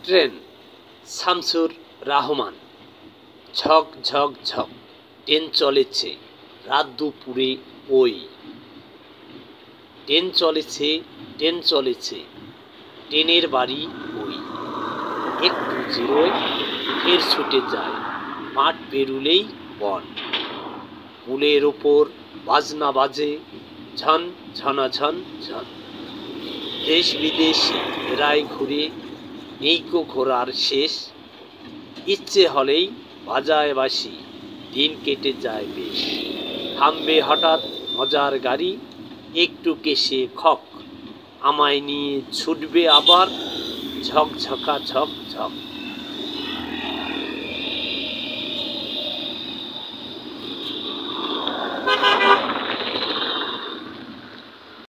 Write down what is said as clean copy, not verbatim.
Train Shamsur Rahman. ঝক ঝক ঝক train চলেছে রাত দুপুরে ওই। ট্রেন চলেছে ট্রেন চলেছে ট্রেনের বাড়ি ওই। একটু জিরোয় ফের ছুটে যায় মাঠ পেরুলেই বন। পুলের ওপর বাজনা বাজে ঝন ঝনাঝন ঝন। দেশ বিদেশ রায় ঘুরে নেইকো ঘোরার শেষ। ইচ্ছে হলেই বাজায় বাঁশি দিন কেটে যায় বেশ। থামবে হঠাৎ মজার গাড়ি একটু কেশে খক। আমায় নিয়ে ছুটবে আবার ঝকঝকা ঝক ঝক।